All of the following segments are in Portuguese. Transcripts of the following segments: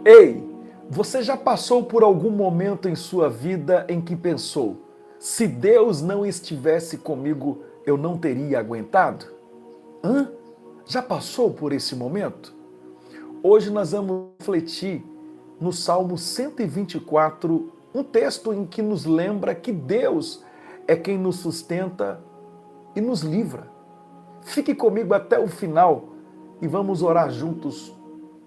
Ei, você já passou por algum momento em sua vida em que pensou: se Deus não estivesse comigo, eu não teria aguentado? Hã? Já passou por esse momento? Hoje nós vamos refletir no Salmo 124, um texto em que nos lembra que Deus é quem nos sustenta e nos livra. Fique comigo até o final e vamos orar juntos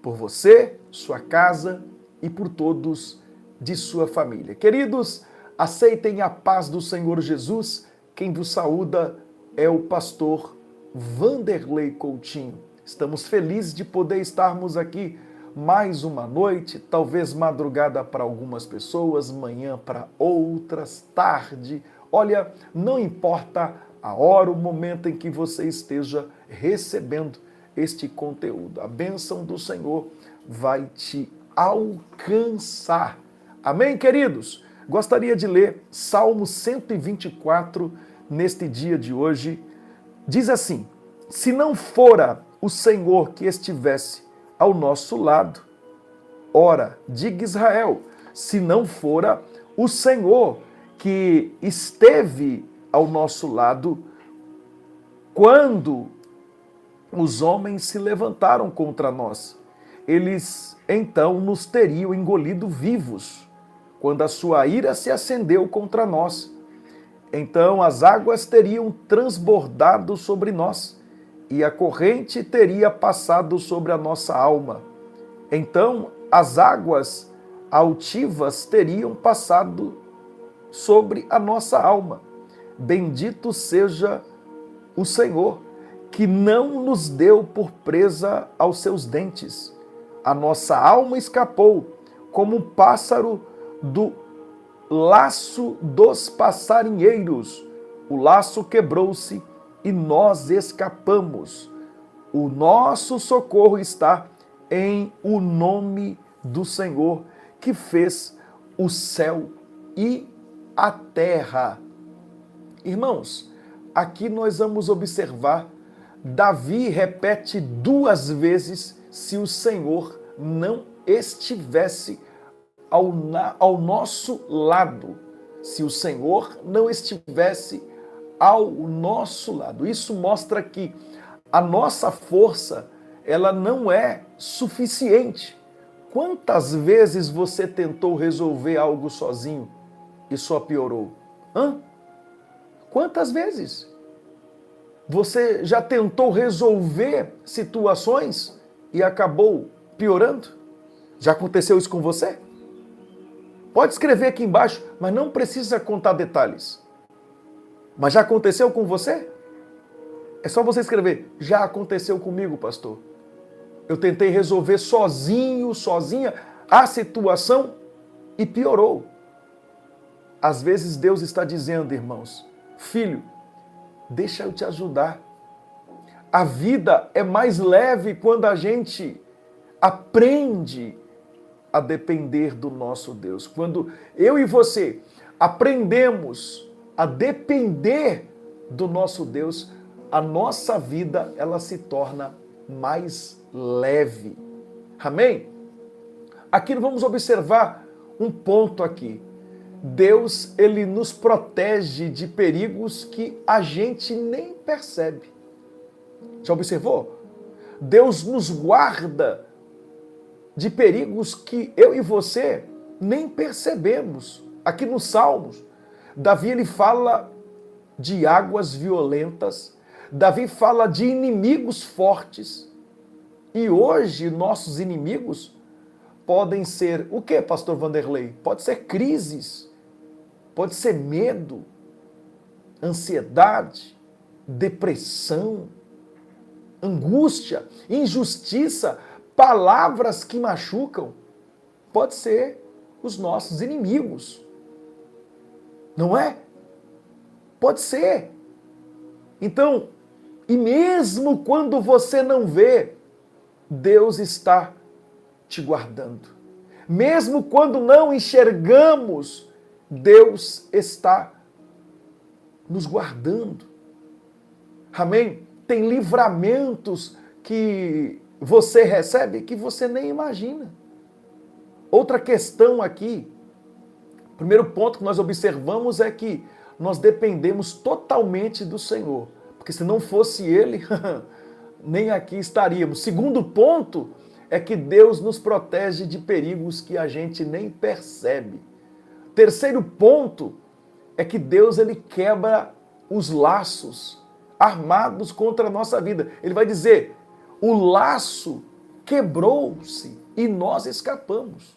por você, sua casa e por todos de sua família. Queridos, aceitem a paz do Senhor Jesus. Quem vos saúda é o pastor Vanderlei Coutinho. Estamos felizes de poder estarmos aqui mais uma noite, talvez madrugada para algumas pessoas, manhã para outras, tarde. Olha, não importa a hora, o momento em que você esteja recebendo este conteúdo. A bênção do Senhor vai te alcançar. Amém, queridos? Gostaria de ler Salmo 124 neste dia de hoje. Diz assim: se não fora o Senhor que estivesse ao nosso lado, ora, diga Israel, se não fora o Senhor que esteve ao nosso lado, quando os homens se levantaram contra nós, eles então nos teriam engolido vivos, quando a sua ira se acendeu contra nós. Então as águas teriam transbordado sobre nós, e a corrente teria passado sobre a nossa alma. Então as águas altivas teriam passado sobre a nossa alma. Bendito seja o Senhor, que não nos deu por presa aos seus dentes. A nossa alma escapou, como um pássaro do laço dos passarinheiros. O laço quebrou-se e nós escapamos. O nosso socorro está em o nome do Senhor, que fez o céu e a terra. Irmãos, aqui nós vamos observar, Davi repete 2 vezes: se o Senhor não estivesse ao nosso lado. Se o Senhor não estivesse ao nosso lado. Isso mostra que a nossa força, ela não é suficiente. Quantas vezes você tentou resolver algo sozinho e só piorou? Quantas vezes? Você já tentou resolver situações e acabou piorando? Já aconteceu isso com você? Pode escrever aqui embaixo, mas não precisa contar detalhes. Mas já aconteceu com você? É só você escrever: já aconteceu comigo, pastor. Eu tentei resolver sozinho, sozinha a situação e piorou. Às vezes Deus está dizendo, irmãos: filho, deixa eu te ajudar. A vida é mais leve quando a gente aprende a depender do nosso Deus. Quando eu e você aprendemos a depender do nosso Deus, a nossa vida, ela se torna mais leve. Amém? Aqui vamos observar um ponto aqui. Deus, ele nos protege de perigos que a gente nem percebe. Já observou? Deus nos guarda de perigos que eu e você nem percebemos. Aqui nos Salmos, Davi ele fala de águas violentas, Davi fala de inimigos fortes. E hoje nossos inimigos podem ser o quê, pastor Vanderlei? Pode ser crises, pode ser medo, ansiedade, depressão, angústia, injustiça, palavras que machucam. Pode ser os nossos inimigos. Não é? Pode ser. Então, e mesmo quando você não vê, Deus está te guardando. Mesmo quando não enxergamos, Deus está nos guardando. Amém? Tem livramentos que você recebe que você nem imagina. Outra questão aqui, o primeiro ponto que nós observamos é que nós dependemos totalmente do Senhor, porque se não fosse Ele, nem aqui estaríamos. Segundo ponto é que Deus nos protege de perigos que a gente nem percebe. Terceiro ponto é que Deus ele quebra os laços armados contra a nossa vida. Ele vai dizer, o laço quebrou-se e nós escapamos.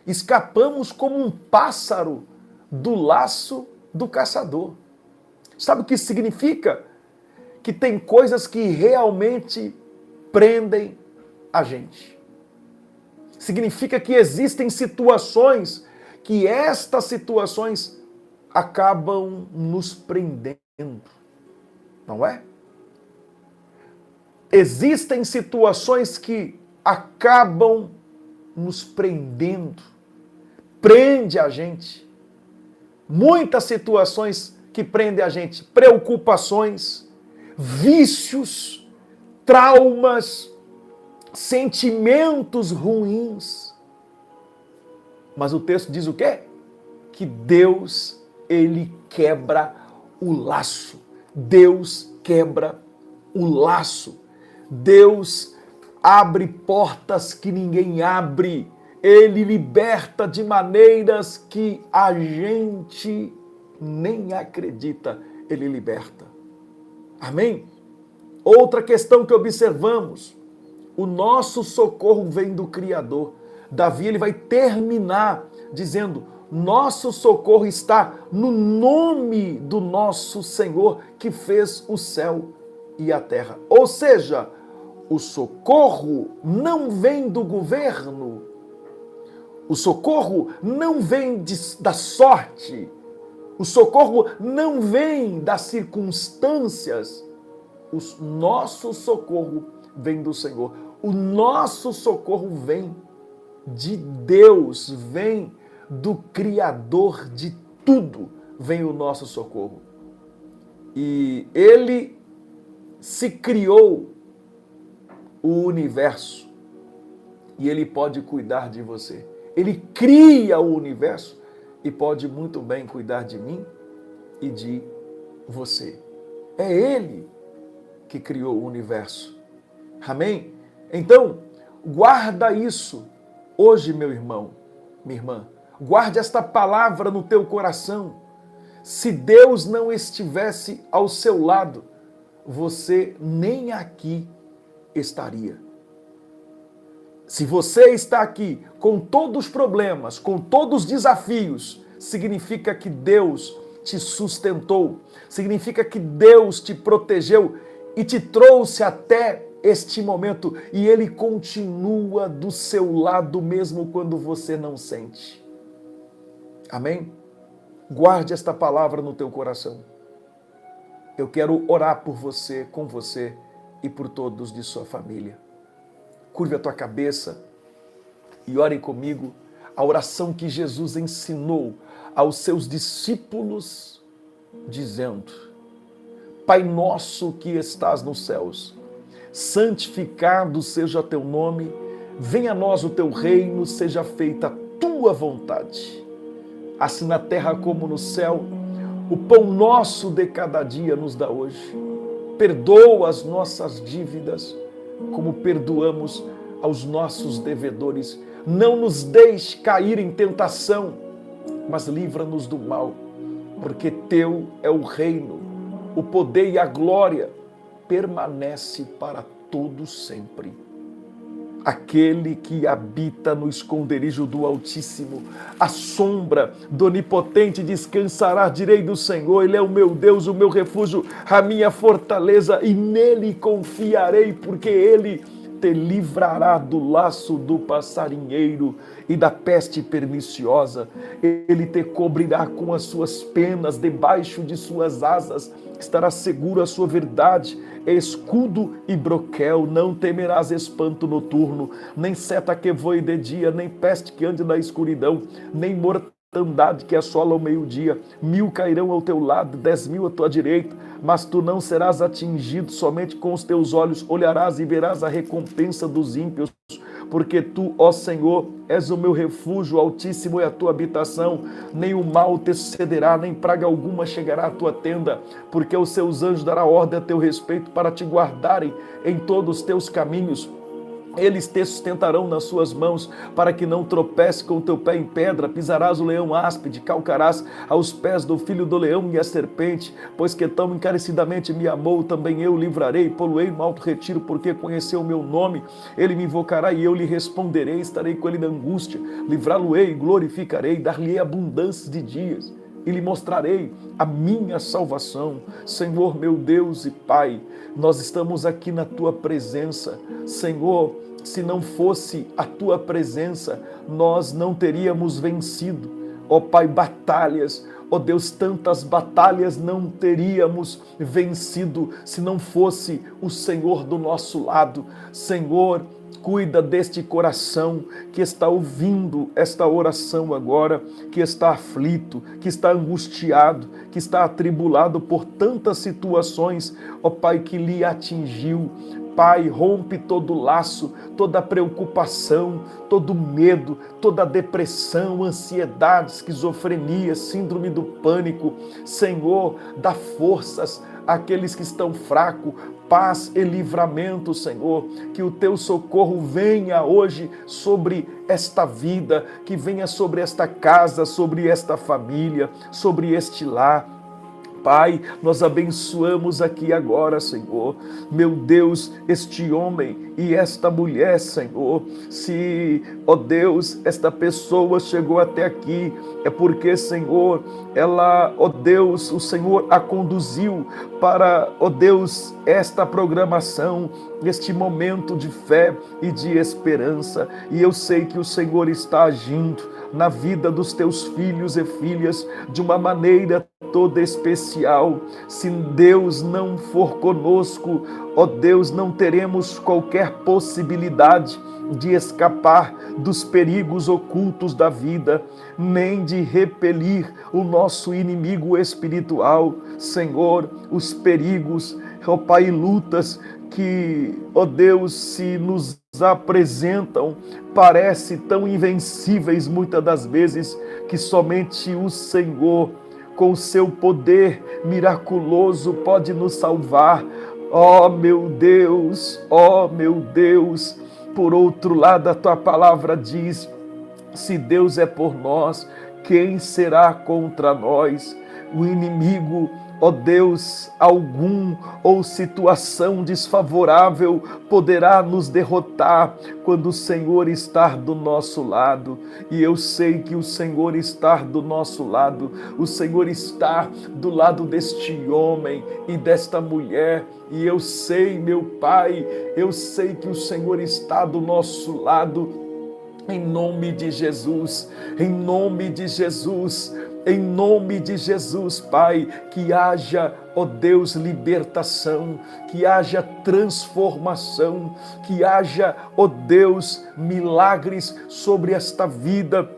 Escapamos como um pássaro do laço do caçador. Sabe o que isso significa? Que tem coisas que realmente prendem a gente. Significa que existem situações que estas situações acabam nos prendendo, não é? Existem situações que acabam nos prendendo, prende a gente. Muitas situações que prendem a gente, preocupações, vícios, traumas, sentimentos ruins. Mas o texto diz o quê? Que Deus, ele quebra o laço. Deus quebra o laço. Deus abre portas que ninguém abre. Ele liberta de maneiras que a gente nem acredita. Ele liberta. Amém? Outra questão que observamos. O nosso socorro vem do Criador. Davi ele vai terminar dizendo, nosso socorro está no nome do nosso Senhor que fez o céu e a terra. Ou seja, o socorro não vem do governo, o socorro não vem da sorte, o socorro não vem das circunstâncias, o nosso socorro vem do Senhor. O nosso socorro vem de Deus, vem do Criador de tudo, vem o nosso socorro. E Ele se criou o universo e Ele pode cuidar de você. Ele cria o universo e pode muito bem cuidar de mim e de você. É Ele que criou o universo. Amém? Então, guarda isso hoje, meu irmão, minha irmã. Guarde esta palavra no teu coração. Se Deus não estivesse ao seu lado, você nem aqui estaria. Se você está aqui com todos os problemas, com todos os desafios, significa que Deus te sustentou, significa que Deus te protegeu e te trouxe até este momento, e Ele continua do seu lado mesmo quando você não sente. Amém? Guarde esta palavra no teu coração. Eu quero orar por você, com você e por todos de sua família. Curve a tua cabeça e ore comigo a oração que Jesus ensinou aos seus discípulos, dizendo: Pai nosso que estás nos céus, santificado seja teu nome, venha a nós o teu reino, seja feita a tua vontade, assim na terra como no céu. O pão nosso de cada dia nos dá hoje. Perdoa as nossas dívidas, como perdoamos aos nossos devedores. Não nos deixe cair em tentação, mas livra-nos do mal, porque teu é o reino, o poder e a glória permanece para todo sempre. Aquele que habita no esconderijo do Altíssimo, a sombra do Onipotente descansará, direi do Senhor, Ele é o meu Deus, o meu refúgio, a minha fortaleza, e nele confiarei, porque Ele te livrará do laço do passarinheiro e da peste perniciosa. Ele te cobrirá com as suas penas, debaixo de suas asas estará seguro a sua verdade, escudo e broquel. Não temerás espanto noturno, nem seta que voe de dia, nem peste que ande na escuridão, nem mortandade que assola ao meio-dia. 1000 cairão ao teu lado, 10.000 à tua direita, mas tu não serás atingido. Somente com os teus olhos olharás e verás a recompensa dos ímpios, porque tu, ó Senhor, és o meu refúgio, Altíssimo é a tua habitação, nem o mal te sucederá, nem praga alguma chegará à tua tenda, porque aos seus anjos dará ordem a teu respeito para te guardarem em todos os teus caminhos. Eles te sustentarão nas suas mãos, para que não tropece com o teu pé em pedra. Pisarás o leão áspide, calcarás aos pés do filho do leão e a serpente, pois que tão encarecidamente me amou, também eu livrarei, poluei no alto retiro, porque conheceu o meu nome. Ele me invocará e eu lhe responderei, estarei com ele na angústia, livrá-lo-ei, glorificarei, dar-lhe-ei abundância de dias e lhe mostrarei a minha salvação. Senhor, meu Deus e Pai, nós estamos aqui na tua presença. Senhor, se não fosse a tua presença, nós não teríamos vencido. Ó Pai, batalhas, ó Deus, tantas batalhas não teríamos vencido se não fosse o Senhor do nosso lado. Senhor, cuida deste coração que está ouvindo esta oração agora, que está aflito, que está angustiado, que está atribulado por tantas situações, ó Pai, que lhe atingiu. Pai, rompe todo laço, toda preocupação, todo medo, toda depressão, ansiedade, esquizofrenia, síndrome do pânico. Senhor, dá forças àqueles que estão fracos, paz e livramento, Senhor. Que o teu socorro venha hoje sobre esta vida, que venha sobre esta casa, sobre esta família, sobre este lar. Pai, nós abençoamos aqui agora, Senhor, meu Deus, este homem e esta mulher, Senhor. Se, ó Deus, esta pessoa chegou até aqui, é porque, Senhor, ela, ó Deus, o Senhor a conduziu para, ó Deus, esta programação, este momento de fé e de esperança. E eu sei que o Senhor está agindo na vida dos teus filhos e filhas de uma maneira toda especial. Se Deus não for conosco, ó Deus, não teremos qualquer possibilidade de escapar dos perigos ocultos da vida, nem de repelir o nosso inimigo espiritual. Senhor, os perigos, ó Pai, lutas que, ó Deus, se nos apresentam, parece tão invencíveis muitas das vezes, que somente o Senhor, com o seu poder miraculoso, pode nos salvar. Ó meu Deus, ó meu Deus. Por outro lado, a tua palavra diz: se Deus é por nós, quem será contra nós? O inimigo, ó Deus, algum ou situação desfavorável poderá nos derrotar quando o Senhor está do nosso lado. E eu sei que o Senhor está do nosso lado, o Senhor está do lado deste homem e desta mulher. E eu sei, meu Pai, eu sei que o Senhor está do nosso lado. Em nome de Jesus, em nome de Jesus, em nome de Jesus, Pai, que haja, ó Deus, libertação, que haja transformação, que haja, ó Deus, milagres sobre esta vida,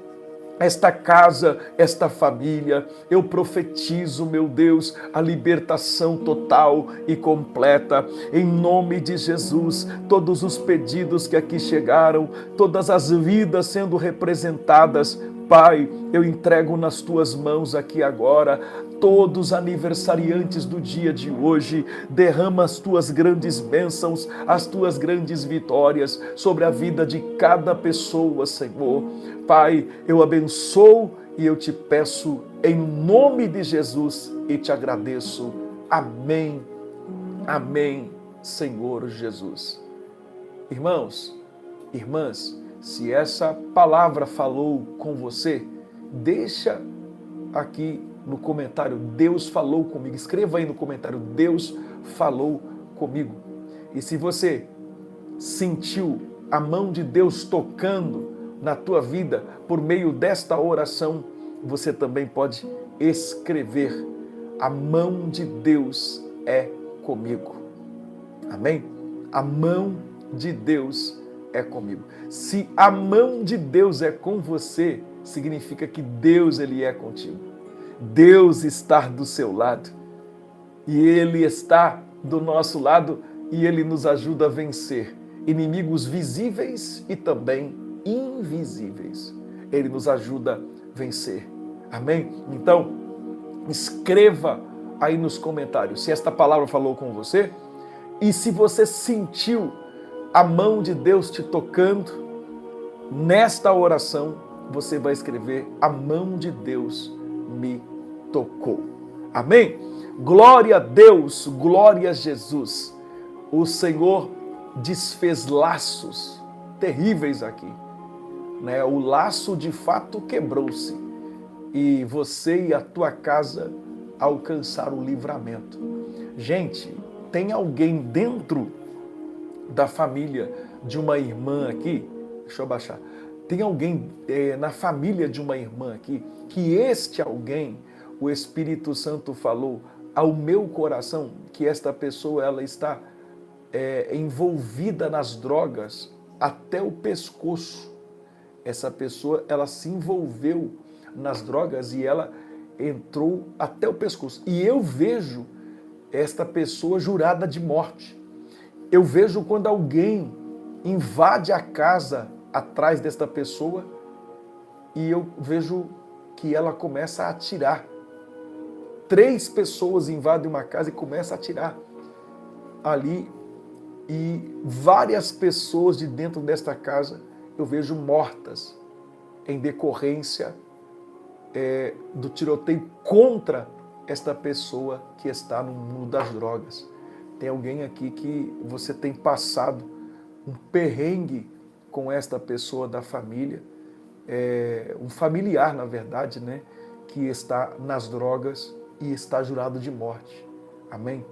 esta casa, esta família. Eu profetizo, meu Deus, a libertação total e completa, em nome de Jesus. Todos os pedidos que aqui chegaram, todas as vidas sendo representadas, Pai, eu entrego nas tuas mãos aqui agora. Todos os aniversariantes do dia de hoje, derrama as tuas grandes bênçãos, as tuas grandes vitórias sobre a vida de cada pessoa, Senhor. Pai, eu abençoo e eu te peço em nome de Jesus e te agradeço. Amém, amém, Senhor Jesus. Irmãos, irmãs, se essa palavra falou com você, deixa aqui no comentário: Deus falou comigo. Escreva aí no comentário: Deus falou comigo. E se você sentiu a mão de Deus tocando na tua vida por meio desta oração, você também pode escrever: a mão de Deus é comigo. Amém? A mão de Deus é comigo. Se a mão de Deus é com você, significa que Deus, Ele é contigo. Deus está do seu lado e Ele está do nosso lado e Ele nos ajuda a vencer inimigos visíveis e também invisíveis. Ele nos ajuda a vencer. Amém? Então, escreva aí nos comentários se esta palavra falou com você e se você sentiu a mão de Deus te tocando. Nesta oração, você vai escrever: a mão de Deus me tocou. Amém? Glória a Deus, glória a Jesus. O Senhor desfez laços terríveis aqui, né? O laço de fato quebrou-se e você e a tua casa alcançaram o livramento. Gente, tem alguém dentro da família de uma irmã aqui, deixa eu baixar, tem alguém na família de uma irmã aqui, que este alguém, o Espírito Santo falou ao meu coração que esta pessoa ela está envolvida nas drogas até o pescoço. Essa pessoa ela se envolveu nas drogas e ela entrou até o pescoço. E eu vejo esta pessoa jurada de morte. Eu vejo quando alguém invade a casa atrás desta pessoa e eu vejo que ela começa a atirar. 3 pessoas invadem uma casa e começam a atirar ali e várias pessoas de dentro desta casa eu vejo mortas em decorrência do tiroteio contra esta pessoa que está no mundo das drogas. Tem alguém aqui que você tem passado um perrengue com esta pessoa da família, um familiar, na verdade, né, que está nas drogas e está jurado de morte. Amém?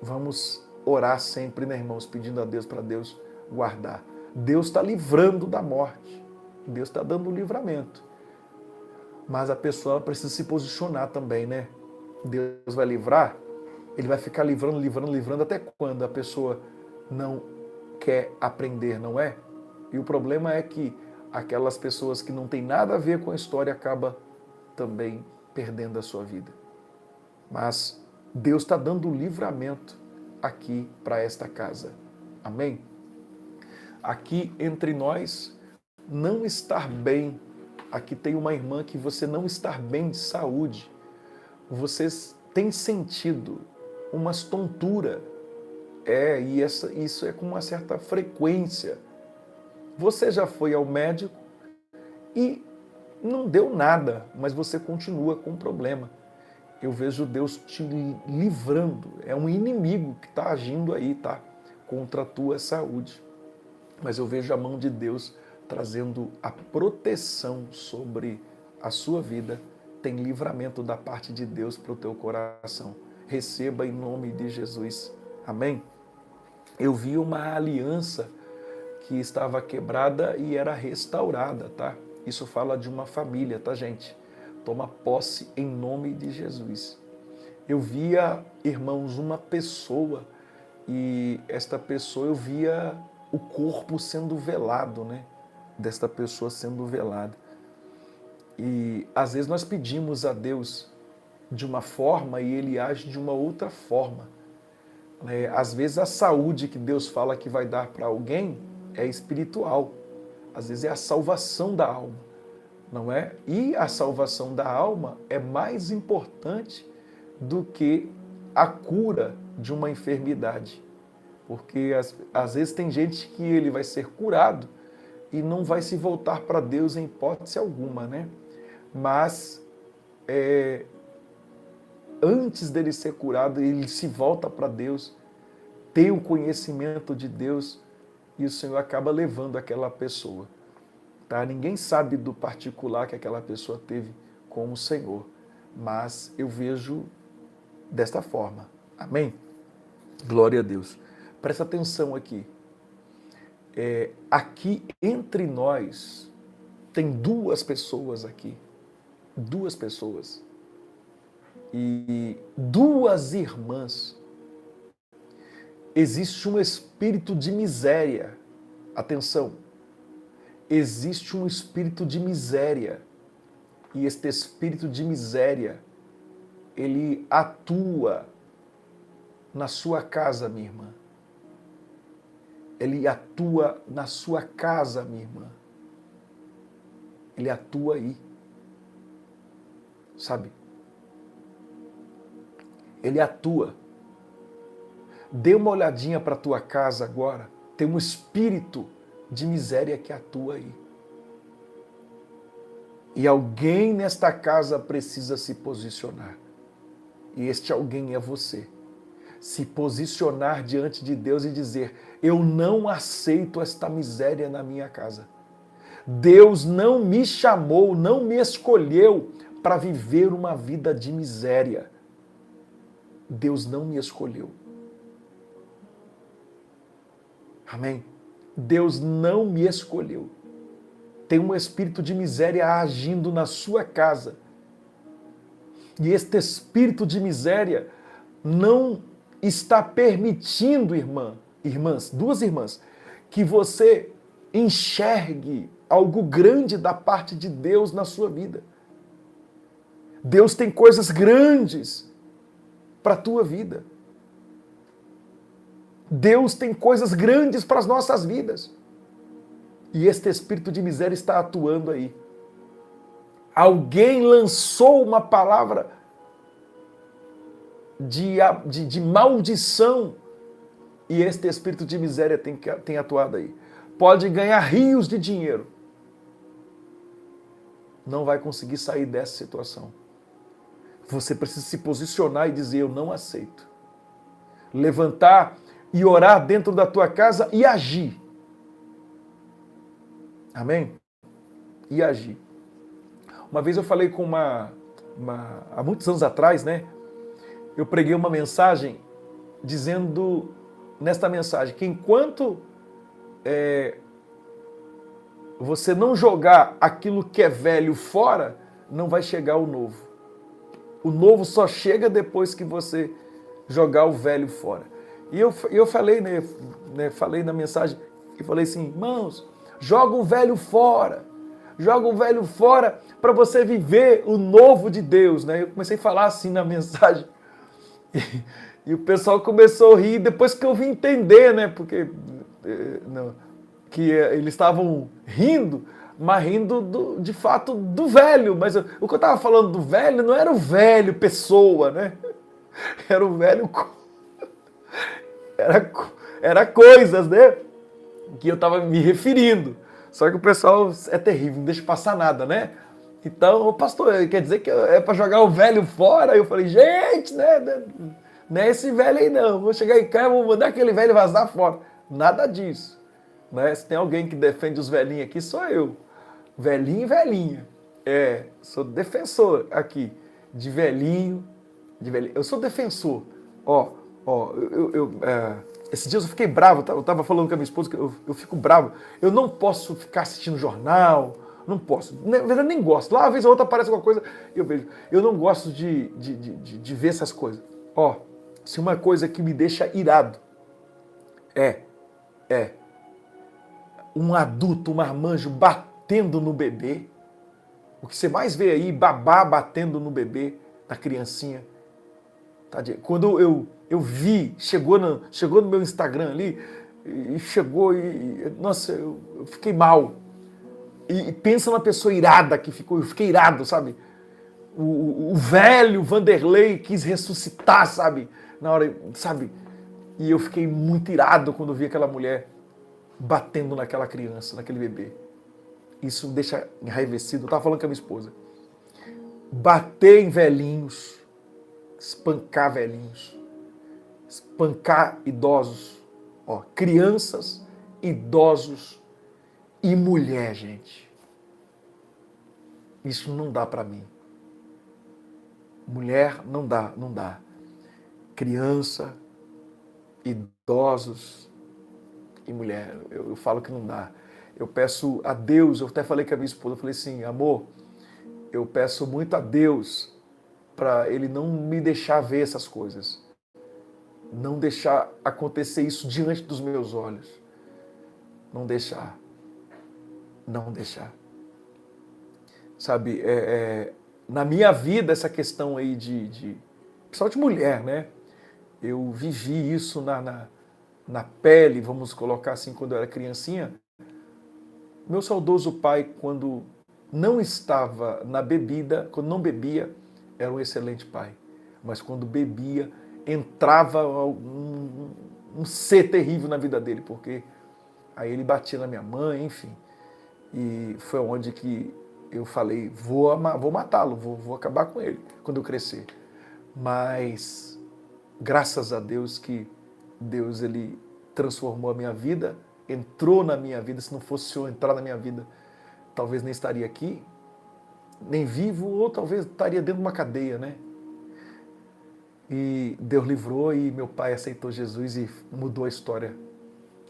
Vamos orar sempre, né, irmãos, pedindo a Deus para Deus guardar. Deus está livrando da morte. Deus está dando o livramento. Mas a pessoa precisa se posicionar também, né? Deus vai livrar, Ele vai ficar livrando até quando a pessoa não quer aprender, não é? E o problema é que aquelas pessoas que não têm nada a ver com a história acabam também perdendo a sua vida. Mas Deus está dando o livramento aqui para esta casa. Amém? Aqui entre nós, não estar bem. Aqui tem uma irmã que você não está bem de saúde. Vocês têm sentido umas tonturas. E isso é com uma certa frequência. Você já foi ao médico e não deu nada, mas você continua com o problema. Eu vejo Deus te livrando. É um inimigo que está agindo aí, tá? Contra a tua saúde. Mas eu vejo a mão de Deus trazendo a proteção sobre a sua vida. Tem livramento da parte de Deus para o teu coração. Receba em nome de Jesus. Amém? Eu vi uma aliança que estava quebrada e era restaurada, tá? Isso fala de uma família, tá, gente? Toma posse em nome de Jesus. Eu via, irmãos, uma pessoa e esta pessoa eu via o corpo sendo velado, né? Desta pessoa sendo velada. E às vezes nós pedimos a Deus de uma forma e Ele age de uma outra forma. Às vezes a saúde que Deus fala que vai dar para alguém é espiritual. Às vezes é a salvação da alma, não é? E a salvação da alma é mais importante do que a cura de uma enfermidade. Porque às vezes tem gente que ele vai ser curado e não vai se voltar para Deus em hipótese alguma, né? Mas antes dele ser curado, ele se volta para Deus, tem o conhecimento de Deus e o Senhor acaba levando aquela pessoa. Tá? Ninguém sabe do particular que aquela pessoa teve com o Senhor, mas eu vejo desta forma. Amém? Glória a Deus. Presta atenção aqui. Aqui entre nós tem 2 pessoas aqui. 2 pessoas. E 2 irmãs. Existe um espírito de miséria. Atenção. Existe um espírito de miséria. E este espírito de miséria, ele atua na sua casa, minha irmã. Ele atua na sua casa, minha irmã. Ele atua aí. Sabe? Ele atua. Dê uma olhadinha para a tua casa agora. Tem um espírito de miséria que atua aí. E alguém nesta casa precisa se posicionar. E este alguém é você. Se posicionar diante de Deus e dizer: eu não aceito esta miséria na minha casa. Deus não me chamou, não me escolheu para viver uma vida de miséria. Deus não me escolheu. Amém? Deus não me escolheu. Tem um espírito de miséria agindo na sua casa. E este espírito de miséria não está permitindo, duas irmãs, que você enxergue algo grande da parte de Deus na sua vida. Deus tem coisas grandes para a tua vida. Deus tem coisas grandes para as nossas vidas. E este espírito de miséria está atuando aí. Alguém lançou uma palavra de maldição e este espírito de miséria tem atuado aí. Pode ganhar rios de dinheiro. Não vai conseguir sair dessa situação. Você precisa se posicionar e dizer: eu não aceito. Levantar e orar dentro da tua casa e agir. Amém? E agir. Uma vez eu falei com há muitos anos atrás, né? Eu preguei uma mensagem dizendo, nesta mensagem, que enquanto você não jogar aquilo que é velho fora, não vai chegar o novo. O novo só chega depois que você jogar o velho fora. E eu falei, falei na mensagem, e falei assim: irmãos, joga o velho fora. Joga o velho fora para você viver o novo de Deus, né? Eu comecei a falar assim na mensagem. E o pessoal começou a rir depois que eu vim entender, né? Porque que eles estavam rindo, mas rindo de fato do velho. Mas o que eu estava falando do velho não era o velho pessoa, né? Era o velho... Era coisas, né? Que eu estava me referindo. Só que o pessoal é terrível, não deixa passar nada, né? Então, pastor, quer dizer que é para jogar o velho fora? Eu falei: gente, né? Não é esse velho aí não. Vou chegar em casa, vou mandar aquele velho vazar fora. Nada disso. Né? Se tem alguém que defende os velhinhos aqui, sou eu. Velhinho e velhinha. Sou defensor aqui de velhinho, Eu sou defensor. Esses dias eu fiquei bravo, eu estava falando com a minha esposa que eu fico bravo. Eu não posso ficar assistindo jornal, não posso. Na verdade, nem gosto. Lá, uma vez ou outra aparece alguma coisa e eu vejo. Eu não gosto de ver essas coisas. Se uma coisa que me deixa irado é um adulto, um marmanjo batendo no bebê. O que você mais vê aí, babá batendo no bebê, na criancinha. Quando eu vi, chegou no meu Instagram ali, e chegou e nossa, eu fiquei mal. E pensa na pessoa irada que ficou, eu fiquei irado, sabe? O velho Vanderlei quis ressuscitar, sabe? Na hora, sabe? E eu fiquei muito irado quando vi aquela mulher batendo naquela criança, naquele bebê. Isso me deixa enraivecido. Eu estava falando com a minha esposa. Bater em velhinhos, espancar velhinhos, espancar idosos, crianças, idosos e mulher, gente. Isso não dá para mim. Mulher não dá. Criança, idosos e mulher, eu falo que não dá. Eu peço a Deus, eu até falei com a minha esposa, eu falei assim: amor, eu peço muito a Deus para Ele não me deixar ver essas coisas. Não deixar acontecer isso diante dos meus olhos. Não deixar. Não deixar. Sabe, na minha vida, essa questão aí principalmente mulher, né? Eu vivi isso na pele, vamos colocar assim, quando eu era criancinha, meu saudoso pai, quando não estava na bebida, quando não bebia, era um excelente pai. Mas quando bebia, entrava um ser terrível na vida dele, porque aí ele batia na minha mãe, enfim. E foi onde que eu falei, vou matá-lo, vou acabar com ele quando eu crescer. Mas graças a Deus que Deus ele transformou a minha vida, entrou na minha vida. Se não fosse o Senhor entrar na minha vida, talvez nem estaria aqui, nem vivo, ou talvez estaria dentro de uma cadeia, né? E Deus livrou e meu pai aceitou Jesus e mudou a história.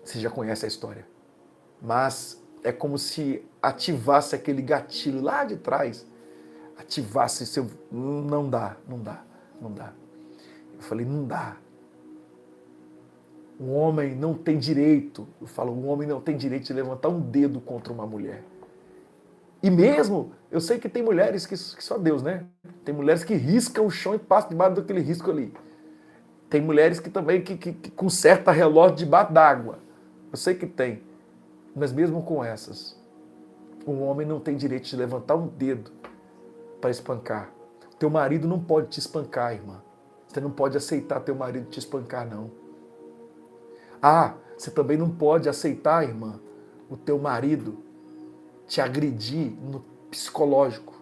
Você já conhece a história. Mas é como se ativasse aquele gatilho lá de trás. Ativasse seu... Não dá. Eu falei, não dá. Um homem não tem direito, eu falo, um homem não tem direito de levantar um dedo contra uma mulher. E mesmo, eu sei que tem mulheres que só Deus, né? Tem mulheres que riscam o chão e passam debaixo daquele risco ali. Tem mulheres que também que consertam relógio debaixo d'água. Eu sei que tem. Mas mesmo com essas, um homem não tem direito de levantar um dedo para espancar. Teu marido não pode te espancar, irmã. Você não pode aceitar teu marido te espancar, não. Ah, você também não pode aceitar, irmã, o teu marido te agredir no psicológico.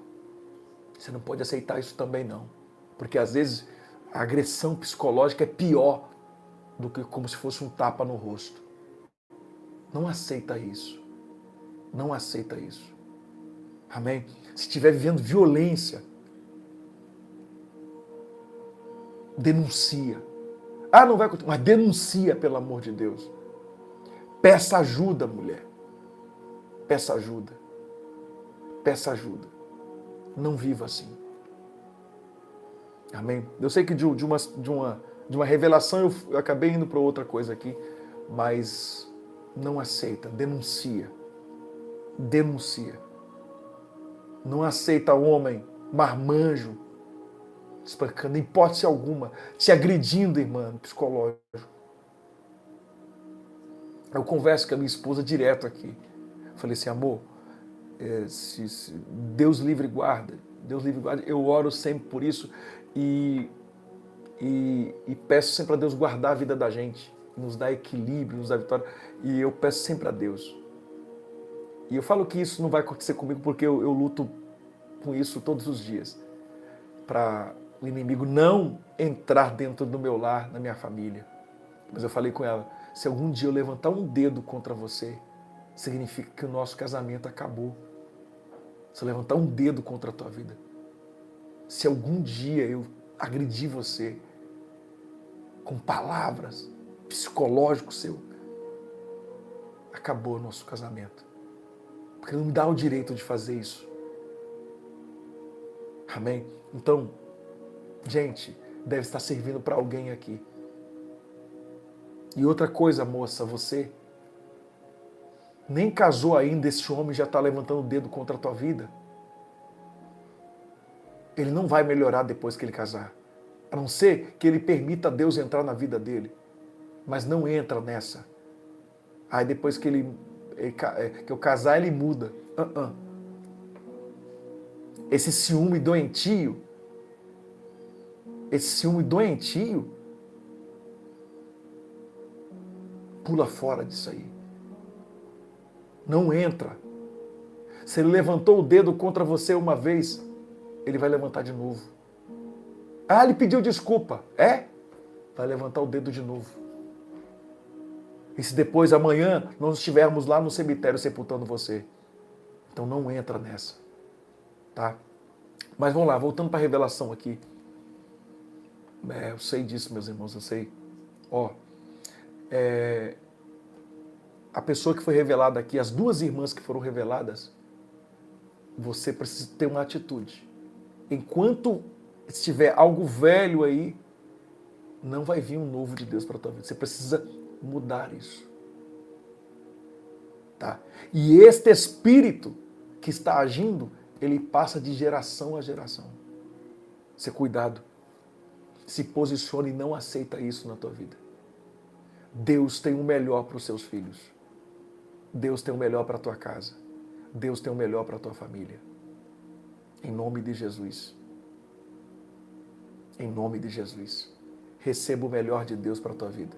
Você não pode aceitar isso também, não. Porque às vezes a agressão psicológica é pior do que como se fosse um tapa no rosto. Não aceita isso. Não aceita isso. Amém? Se estiver vivendo violência, denuncia. Ah, não vai acontecer, mas denuncia, pelo amor de Deus. Peça ajuda, mulher. Peça ajuda. Peça ajuda. Não viva assim. Amém? Eu sei que de uma revelação eu acabei indo para outra coisa aqui, mas não aceita, denuncia. Denuncia. Não aceita homem marmanjo, espancando, em hipótese alguma, te agredindo, irmã, no psicológico. Eu converso com a minha esposa direto aqui. Falei assim, amor, se Deus livre e guarda, Deus livre e guarda. Eu oro sempre por isso e peço sempre a Deus guardar a vida da gente, nos dar equilíbrio, nos dar vitória. E eu peço sempre a Deus. E eu falo que isso não vai acontecer comigo porque eu luto com isso todos os dias. Para o inimigo não entrar dentro do meu lar, na minha família. Mas eu falei com ela, se algum dia eu levantar um dedo contra você, significa que o nosso casamento acabou. Se eu levantar um dedo contra a tua vida. Se algum dia eu agredir você com palavras, psicológico seu, acabou o nosso casamento. Porque não me dá o direito de fazer isso. Amém? Então, gente, deve estar servindo para alguém aqui. E outra coisa, moça, você nem casou ainda, esse homem já está levantando o dedo contra a tua vida. Ele não vai melhorar depois que ele casar. A não ser que ele permita a Deus entrar na vida dele. Mas não entra nessa. Aí depois que que eu casar, ele muda. Esse ciúme doentio, pula fora disso aí. Não entra. Se ele levantou o dedo contra você uma vez, ele vai levantar de novo. Ah, ele pediu desculpa. É? Vai levantar o dedo de novo. E se depois, amanhã, nós estivermos lá no cemitério sepultando você? Então não entra nessa. Tá? Mas vamos lá, voltando para a revelação aqui. Eu sei disso, meus irmãos, eu sei. A pessoa que foi revelada aqui, as duas irmãs que foram reveladas, você precisa ter uma atitude. Enquanto estiver algo velho aí, não vai vir um novo de Deus para a tua vida. Você precisa mudar isso. Tá? E este espírito que está agindo, ele passa de geração a geração. Você cuidado. Se posicione e não aceita isso na tua vida. Deus tem o melhor para os seus filhos. Deus tem o melhor para a tua casa. Deus tem o melhor para a tua família. Em nome de Jesus. Em nome de Jesus. Receba o melhor de Deus para a tua vida.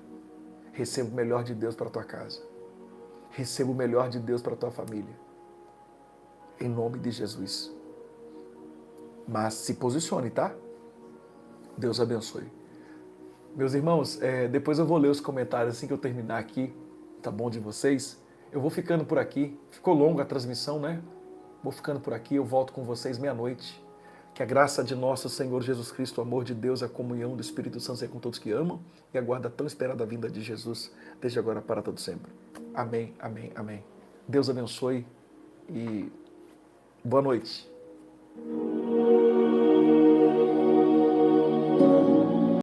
Receba o melhor de Deus para a tua casa. Receba o melhor de Deus para a tua família. Em nome de Jesus. Mas se posicione, tá? Deus abençoe. Meus irmãos, depois eu vou ler os comentários assim que eu terminar aqui, tá bom, de vocês. Eu vou ficando por aqui. Ficou longa a transmissão, né? Vou ficando por aqui, eu volto com vocês meia-noite. Que a graça de nosso Senhor Jesus Cristo, o amor de Deus, a comunhão do Espírito Santo seja com todos que amam e aguarda a tão esperada vinda de Jesus, desde agora para todo sempre. Amém, amém, amém. Deus abençoe e boa noite.